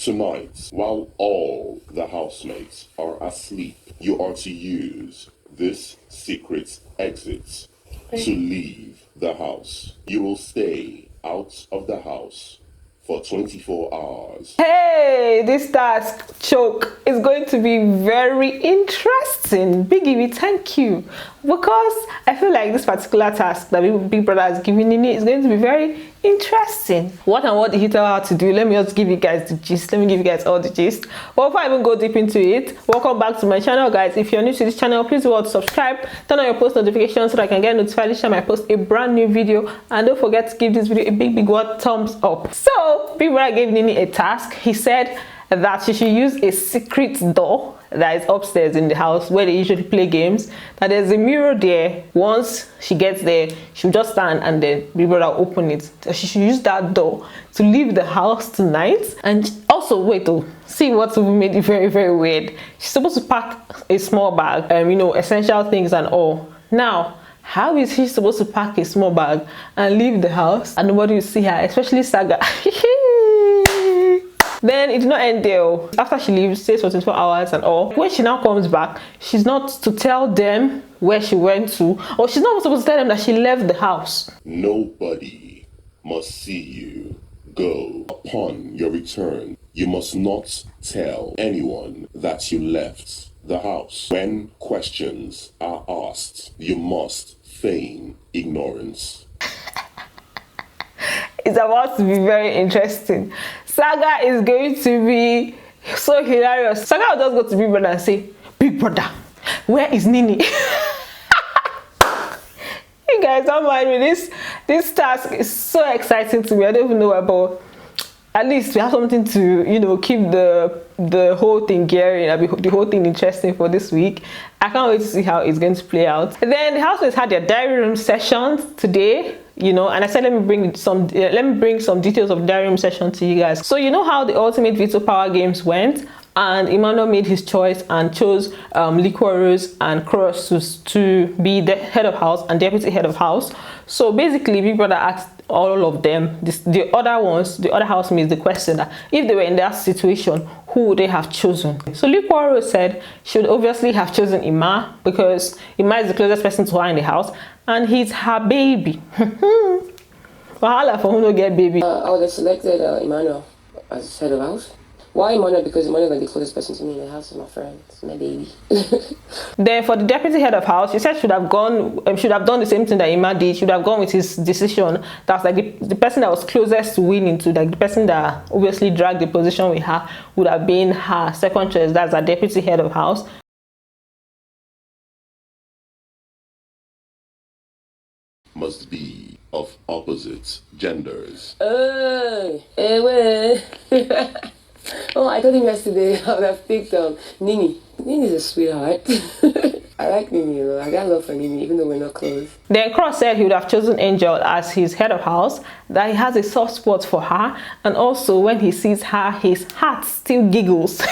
Tonight, while all the housemates are asleep, you are to use this secret exit to leave the house. You will stay out of the house for 24 hours. Hey, this task choke is going to be very interesting. Biggie, we thank you, because I feel like this particular task that Big Brother has given Nini is going to be very interesting. What did he tell her to do? Let me just give you guys the gist. Let me give you guys all the gist. But before I even go deep into it, welcome back to my channel, guys. If you're new to this channel, please do subscribe, turn on your post notifications so that I can get notified each time I post a brand new video, and don't forget to give this video a big thumbs up. So Big Brother gave Nini a task. He said that she should use a secret door that is upstairs in the house where they usually play games. That there's a mirror there. Once she gets there, she'll just stand and then Big Brother will open it. So she should use that door to leave the house tonight. And also, wait to see what's made it very weird. She's supposed to pack a small bag, essential things and all. Now, how is she supposed to pack a small bag and leave the house and nobody will see her, especially Saga? Then it did not end there. After she leaves, stays for 24 hours and all. When she now comes back, she's not to tell them where she went to, or she's not supposed to tell them that she left the house. Nobody must see you go. Upon your return, you must not tell anyone that you left the house. When questions are asked, you must feign ignorance. It's about to be very interesting. Saga is going to be so hilarious. Saga will just go to Big Brother and say, Big Brother, where is Nini? You guys don't mind me. This task is so exciting to me. I don't even know about. At least we have something to, keep the whole thing gearing, the whole thing interesting for this week. I can't wait to see how it's going to play out. And then the housemates had their diary room sessions today, and I said let me bring some details of diary room session to you guys. So you know how the Ultimate Veto Power games went, and Emmanuel made his choice and chose Liquorose and Cross to be the head of house and deputy head of house. So basically, Big Brother asked all of them, the other housemates, the question that if they were in that situation, who would they have chosen? So Liquorose said she would obviously have chosen Ima, because Ima is the closest person to her in the house and he's her baby. Wahala for who no get baby. I would have selected Emmanuel as head of house. Why Emmanuel? Because Emmanuel is the closest person to me in the house, is my friend, it's my baby. Then for the deputy head of house, she said should have done the same thing that Ima did. Should have gone with his decision. That's like the person that was closest to winning, to like the person that obviously dragged the position with her, would have been her second choice. That's a deputy head of house. Must be of opposite genders. Oh, I told him yesterday I would have picked Nini. Nini's a sweetheart. I like Nini, I got love for Nini, even though we're not close. Then Cross said he would have chosen Angel as his head of house, that he has a soft spot for her, and also when he sees her, his heart still giggles.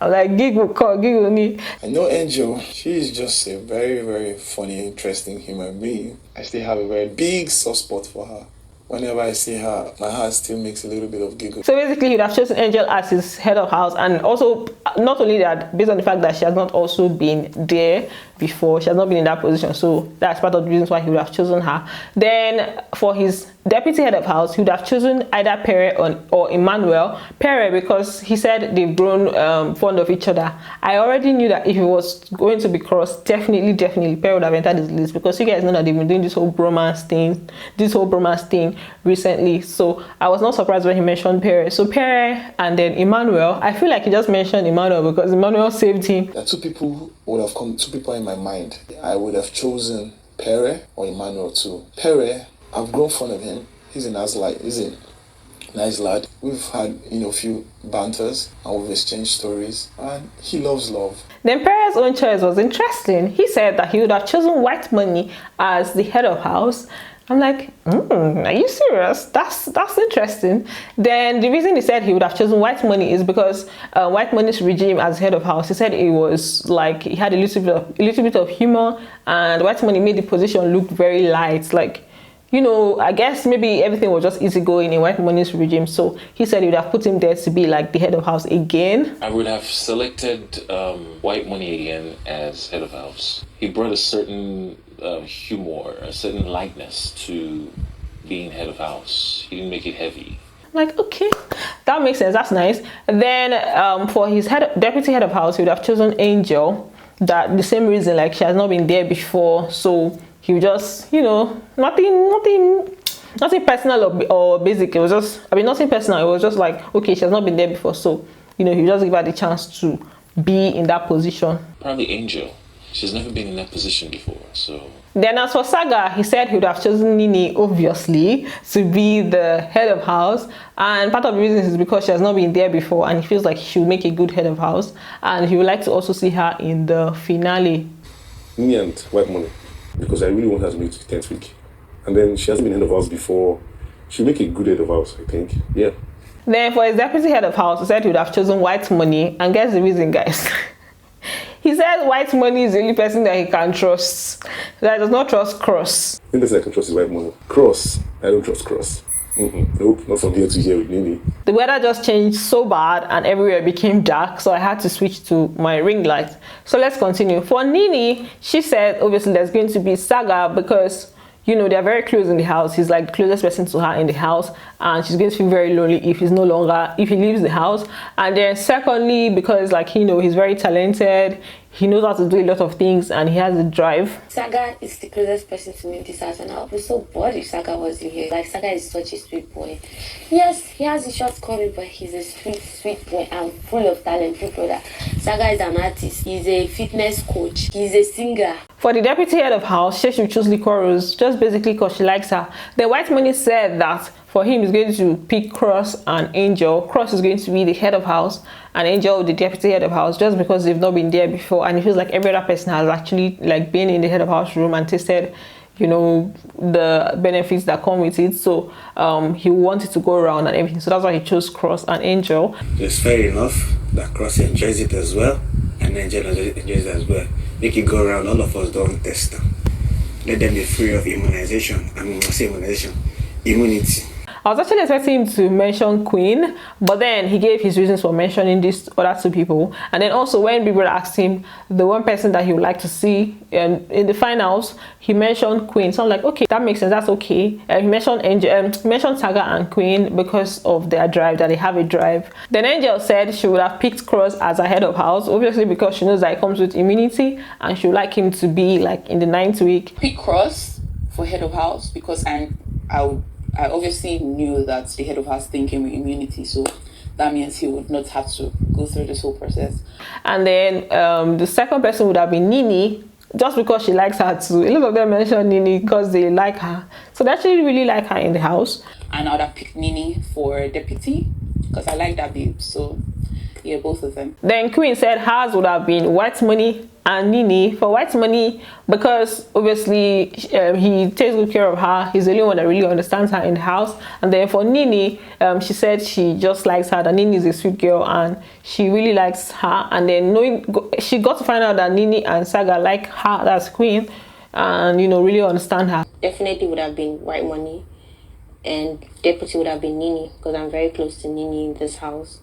I'm like, giggle me. I know Angel, she is just a very funny, interesting human being. I still have a very big soft spot for her. Whenever I see her, my heart still makes a little bit of giggle. So basically, he'd have chosen Angel as his head of house, and also not only that, based on the fact that she has not also been there before, she has not been in that position, so that's part of the reasons why he would have chosen her. Then for his deputy head of house, he would have chosen either Pere or Emmanuel. Pere, because he said they've grown fond of each other. I already knew that if it was going to be Cross, definitely Pere would have entered this list, because you guys know that they've been doing this whole bromance thing recently. So I was not surprised when he mentioned Pere. So Pere and then Emmanuel. I feel like he just mentioned Emmanuel because Emmanuel saved him. There are two people in my mind. I would have chosen Pere or Emmanuel too. Pere, I've grown fond of him. He's a nice lad. We've had a few banters and we've exchanged stories, and he loves love. Then Pere's own choice was interesting. He said that he would have chosen Whitemoney as the head of house. I'm like, are you serious? That's interesting. Then the reason he said he would have chosen Whitemoney is because Whitemoney's regime as head of house, he said it was like he had a little bit of humor, and Whitemoney made the position look very light. Like you know, I guess maybe everything was just easygoing in Whitemoney's regime. So he said he would have put him there to be like the head of house again. I would have selected Whitemoney again as head of house. He brought a certain humor, a certain lightness to being head of house. He didn't make it heavy. Like, okay, that makes sense. That's nice. Then for his deputy head of house, he would have chosen Angel. That the same reason, like she has not been there before, so he would just, you know, nothing personal or basic. It was just, I mean, nothing personal. It was just like, okay, she has not been there before, so you know, he just give her the chance to be in that position. Probably Angel. She's never been in that position before, so. Then as for Saga, he said he would have chosen Nini, obviously, to be the head of house. And part of the reason is because she has not been there before and he feels like she will make a good head of house. And he would like to also see her in the finale. Nini and Whitemoney, because I really want her to make it 10th week. And then she hasn't been head of house before. She'll make a good head of house, I think. Yeah. Then for his deputy head of house, he said he would have chosen Whitemoney. And guess the reason, guys? He said Whitemoney is the only person that he can trust. That he does not trust Cross. The only person I can trust is Whitemoney. Cross, I don't trust Cross. Nope, not from here to here with Nini. The weather just changed so bad and everywhere became dark, so I had to switch to my ring light. So let's continue. For Nini, she said obviously there's going to be Saga because, you know, they're very close in the house. He's like the closest person to her in the house, and she's going to feel very lonely if he leaves the house. And then secondly, because like, you know, he's very talented, he knows how to do a lot of things, and he has a drive. Saga is the closest person to me in this house, and I'll be so bored if Saga wasn't here. Like, Saga is such a sweet boy. Yes, he has a shortcoming, but he's a sweet boy and full of talent, big brother. Saga is an artist. He's a fitness coach. He's a singer. For the deputy head of house, she should choose Licorice, just basically because she likes her. The Whitemoney said that for him, he's going to pick Cross and Angel. Cross is going to be the head of house and Angel the deputy head of house, just because they've not been there before, and he feels like every other person has actually like been in the head of house room and tasted, you know, the benefits that come with it. So he wanted to go around and everything, so that's why he chose Cross and Angel. It's fair enough that Cross enjoys it as well and Angel enjoys it as well. Make it go around, all of us don't test them. Let them be free of immunization. I mean, I say immunization, immunity. I was actually expecting him to mention Queen, but then he gave his reasons for mentioning these other two people. And then also when people asked him the one person that he would like to see in the finals, he mentioned Queen. So I'm like, okay, that makes sense, that's okay. He mentioned Angel, mentioned Saga and Queen because of their drive, that they have a drive. Then Angel said she would have picked Cross as a head of house, obviously because she knows that it comes with immunity and she would like him to be like in the 9th week. Pick Cross for head of house because I obviously knew that the head of house thing came with immunity, so that means he would not have to go through this whole process. And then the second person would have been Nini, just because she likes her too. A lot of them mention Nini because they like her, so they actually really like her in the house. And I would have picked Nini for deputy because I like that babe. So yeah, both of them. Then Queen said hers would have been Whitemoney and Nini. For Whitemoney, because obviously he takes good care of her, he's the only one that really understands her in the house. And then for Nini, she said she just likes her, that Nini is a sweet girl and she really likes her. And then she got to find out that Nini and Saga like her, that's Queen, and, you know, really understand her. Definitely would have been Whitemoney, and deputy would have been Nini because I'm very close to Nini in this house.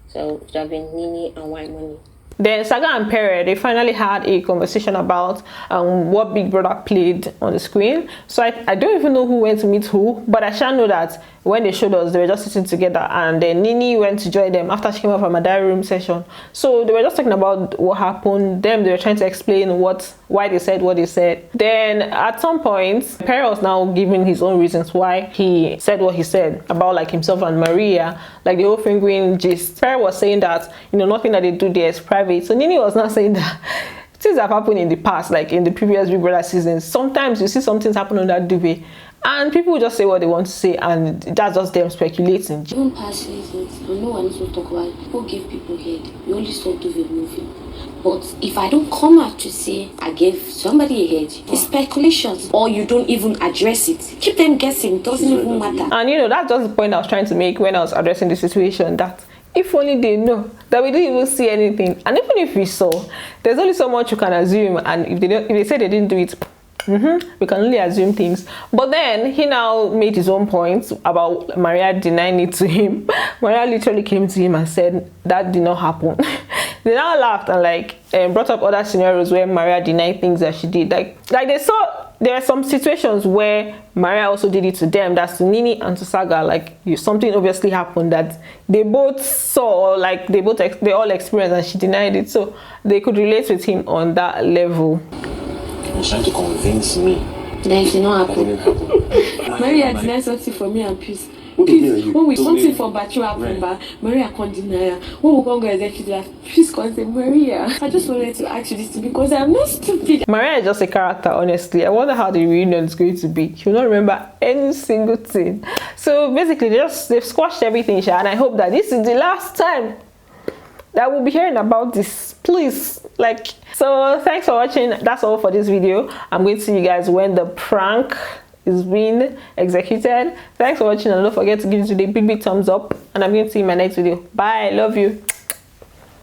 So it would have been Nini and Whitemoney. Then Saga and Pere, they finally had a conversation about what Big Brother played on the screen. So I don't even know who went to meet who, but I shall know that when they showed us, they were just sitting together, and then Nini went to join them after she came up from a diary room session. So they were just talking about what happened. They were trying to explain why they said what they said. Then at some point, Pere was now giving his own reasons why he said what he said about like himself and Maria, like the whole fingering gist. Pere was saying that, you know, nothing that they do there is private. So Nini was not saying that things have happened in the past, like in the previous Big Brother seasons. Sometimes you see some things happen on that duvet and people just say what they want to say, and that's just them speculating. Even past seasons, I know I need to talk about it. People give people head. We only saw duvet moving. But if I don't come out to say I gave somebody a head, it's speculations, or you don't even address it. Keep them guessing, doesn't even matter. And you know, that's just the point I was trying to make when I was addressing the situation, that if only they know that we didn't even see anything, and even if we saw, there's only so much you can assume, and if they say they didn't do it, we can only assume things. But then he now made his own points about Maria denying it to him. Maria literally came to him and said that did not happen. They now laughed and like brought up other scenarios where Maria denied things that she did. Like they saw there are some situations where Maria also did it to them. That's to Nini and to Saga. Like something obviously happened that they both saw, like they all experienced, and she denied it. So they could relate with him on that level. He was trying to convince me. Then it did not That happen. didn't happen. Maria denied something for me and peace. What did you do? When we So something they- for Bachu happened, Right. but Maria can't deny her. When we go executive, please can't say Maria. I just wanted to ask you this because I'm not stupid. Maria is just a character, honestly. I wonder how the reunion is going to be. She'll not remember any single thing. So basically, they've squashed everything, Sha, and I hope that this is the last time that we'll be hearing about this. Please, like. So thanks for watching. That's all for this video. I'm going to see you guys when the prank is being executed. Thanks for watching, and don't forget to give this video a big thumbs up, and I'm going to see you in my next video. Bye. Love you.